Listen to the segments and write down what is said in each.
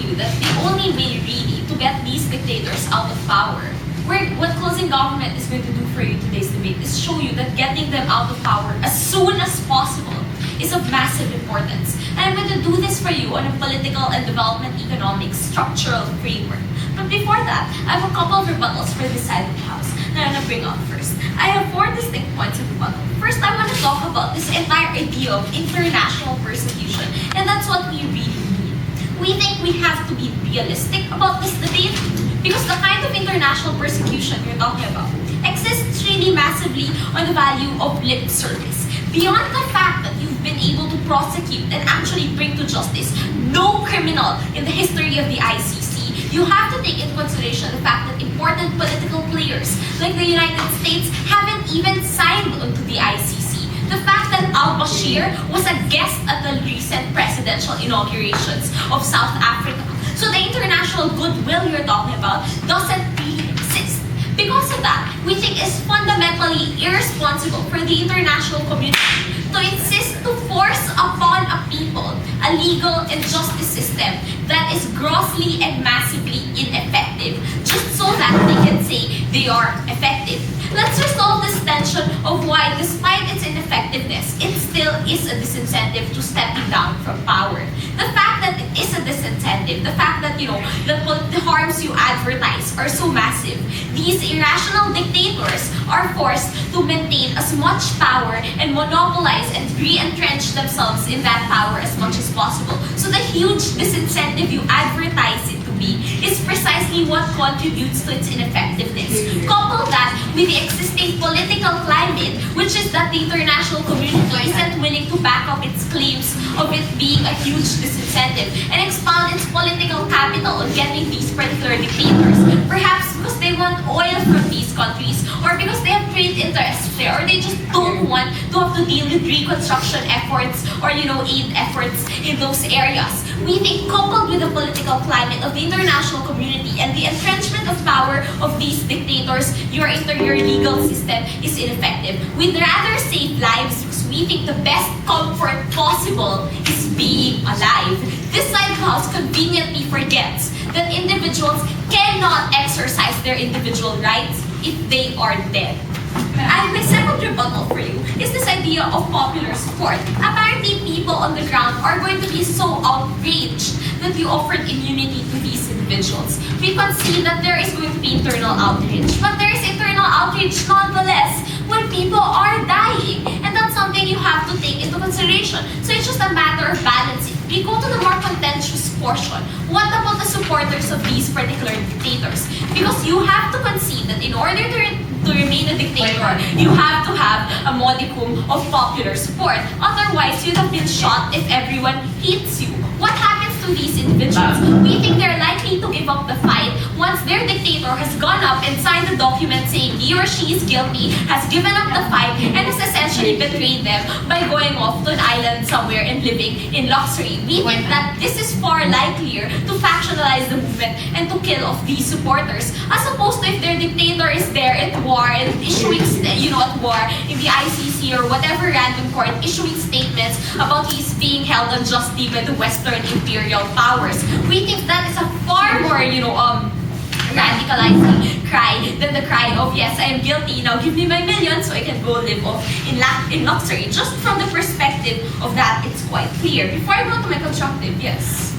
you that the only way really to get these dictators out of power, what closing government is going to do for you today's debate is show you that getting them out of power as soon as possible is of massive importance. And I'm going to do this for you on a political and development economic structural framework. But before that, I have a couple of rebuttals for this side of the house that I'm going to bring up first. I have 4 distinct points of rebuttal. First, I want to talk about this entire idea of international persecution, and that's what we really mean. We think we have to be realistic about this debate because the kind of international persecution you're talking about exists really massively on the value of lip service. Beyond the fact that you've been able to prosecute and actually bring to justice no criminal in the history of the ICC, you have to take into consideration the fact that important political players like the United States haven't even signed onto the ICC. The fact that al-Bashir was a guest at the recent presidential inaugurations of South Africa. So the international goodwill you're talking about doesn't really exist. Because of that, we think it's fundamentally irresponsible for the international community to insist to force upon a people a legal and justice system that is grossly and massively ineffective, just so that they can say they are effective. Let's resolve this tension of why, despite its ineffectiveness, it still is a disincentive to stepping down from power. The fact that it is a disincentive, the fact that, the harms you advertise are so massive, these irrational dictators are forced to maintain as much power and monopolize and re-entrench themselves in that power as much as possible. So the huge disincentive you advertise it to be is precisely what contributes to its ineffectiveness. Couple that with the existing political climate, which is that the international community isn't willing to back up its claims of it being a huge disincentive and expound its political capital on getting these particular dictators, perhaps because they want oil from these countries, or because they have trade interests there, or they just don't want to have to deal with reconstruction efforts or aid efforts in those areas. We think, coupled with the political climate of the international community and the entrenchment of power of these dictators, your legal system is ineffective. We'd rather save lives because we think the best comfort possible is being alive. This side of the house conveniently forgets that individuals cannot exercise their individual rights if they are dead. And my second rebuttal for you is this idea of popular support. Apparently, people on the ground are going to be so outraged that you offered immunity to these individuals. We concede that there is going to be internal outrage, but there is internal outrage nonetheless when people are dying, and that's something you have to take into consideration. So it's just a matter of balancing. We go to the more contentious portion. What about the supporters of these particular dictators? Because you have to concede that in order to remain a dictator, you have to have a modicum of popular support. Otherwise, you'd have been shot if everyone hates you. What happens to these individuals? We think they're likely to give up the fight once their dictator has gone up and signed a document saying he or she is guilty, has given up the fight, and has essentially betrayed them by going off to an island somewhere and living in luxury. We think that this is far likelier to factionalize the movement and to kill off these supporters, as opposed to if their dictator is there at war and issuing, at war in the ICC or whatever random court, issuing statements about he's being held unjustly by the Western imperial powers. We think that is a far more, radicalizing cry than the cry of, yes, I am guilty, now give me my millions so I can go live off in luxury. Just from the perspective of that, it's quite clear. Before I go to my constructive, yes.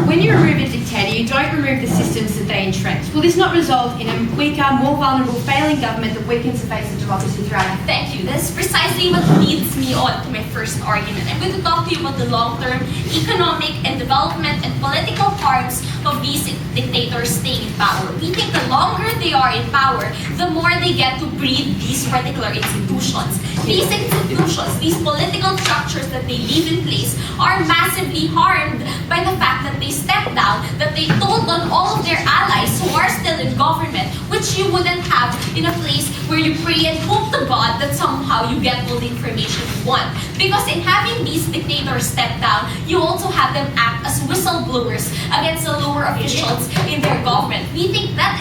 When you remove a dictator, you don't remove the systems that they entrench. Will this not result in a weaker, more vulnerable, failing government that weakens the face of democracy throughout? Thank you. That's precisely what leads me on to my first argument. I'm going to talk to you about the long-term economic and development and political harms of these dictators staying in power. We think the longer they are in power, the more they get to breed these particular institutions. These institutions, these political structures that they leave in place are massively harmed by the fact that they stepped down, that they told on all of their allies who are still in government, which you wouldn't have have in a place where you pray and hope to God that somehow you get all the information you want. Because in having these dictators step down, you also have them act as whistleblowers against the lower officials in their government. We think that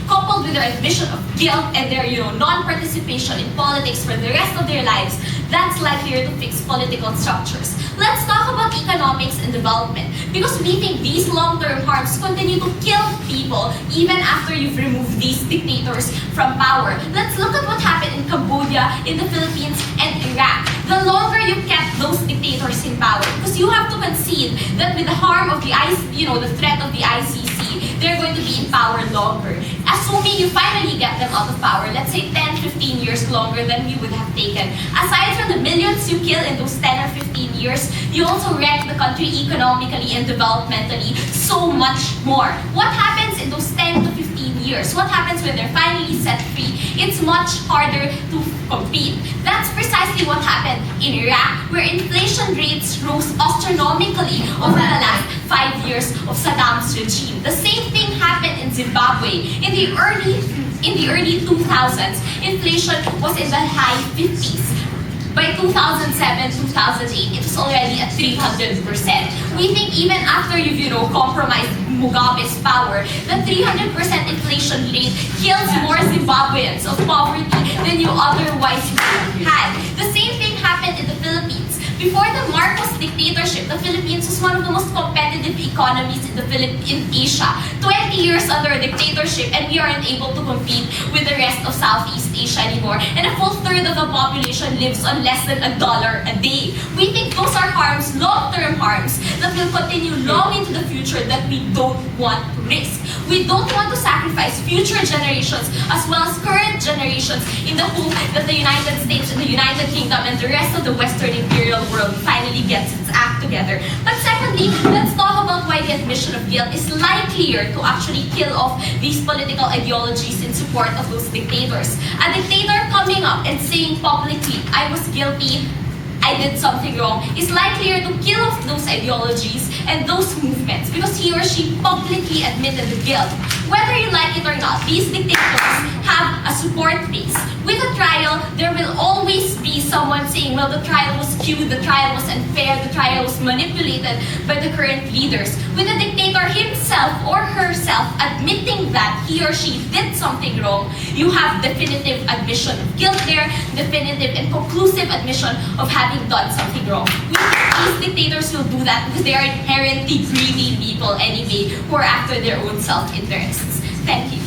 coupled with their admission of guilt and their non-participation in politics for the rest of their lives, that's likelier to fix political structures. Let's talk about economics and development, because we think these long-term harms continue to kill people even after you've removed these dictators from power. Let's look at what happened in Cambodia, in the Philippines, and Iraq. The longer you kept those dictators in power, because you have to concede that with the harm of the the threat of the ICC, they're going to be in power longer. Assuming you finally get them out of power, let's say 10, 15 years longer than we would have taken. Aside from the millions you kill in those 10 or 15 years, you also wreck the country economically and developmentally so much more. What happens in those 10 to 15 years? What happens when they're finally set free? It's much harder to compete. That's precisely what happened in Iraq, where inflation rates rose astronomically over the last 5 years of Saddam's regime. The same thing happened in Zimbabwe. In the early 2000s, inflation was in the high 50s. By 2007-2008, it was already at 300%. We think even after you've compromised Mugabe's power, the 300% inflation rate kills more Zimbabweans of poverty than you otherwise would have had. The same thing happened in the Philippines. Before the Marcos dictatorship, the Philippines was one of the most competitive economies in Asia. 20 years under a dictatorship, and we aren't able to compete with the rest of Southeast Asia anymore. And a full third of the population lives on less than $1 a day. We think those are harms, long-term harms, that will continue long into the future that we don't want to risk. We don't want to sacrifice future generations as well as current generations in the hope that the United States and the United Kingdom and the rest of the Western imperial world finally gets its act together. But secondly, let's talk about why the admission of guilt is likelier to actually kill off these political ideologies in support of those dictators. A dictator coming up and saying publicly, I was guilty, I did something wrong, is likelier to kill off those ideologies and those movements because he or she publicly admitted the guilt. Whether you like it or not, these dictators have a support base. With a trial, there will always be someone saying, well, the trial was skewed, the trial was unfair, the trial was manipulated by the current leaders. With a dictator himself or herself admitting that he or she did something wrong, you have definitive admission of guilt there, definitive and conclusive admission of having done something wrong. These dictators will do that because they are inherently greedy people anyway, who are after their own self-interests. Thank you.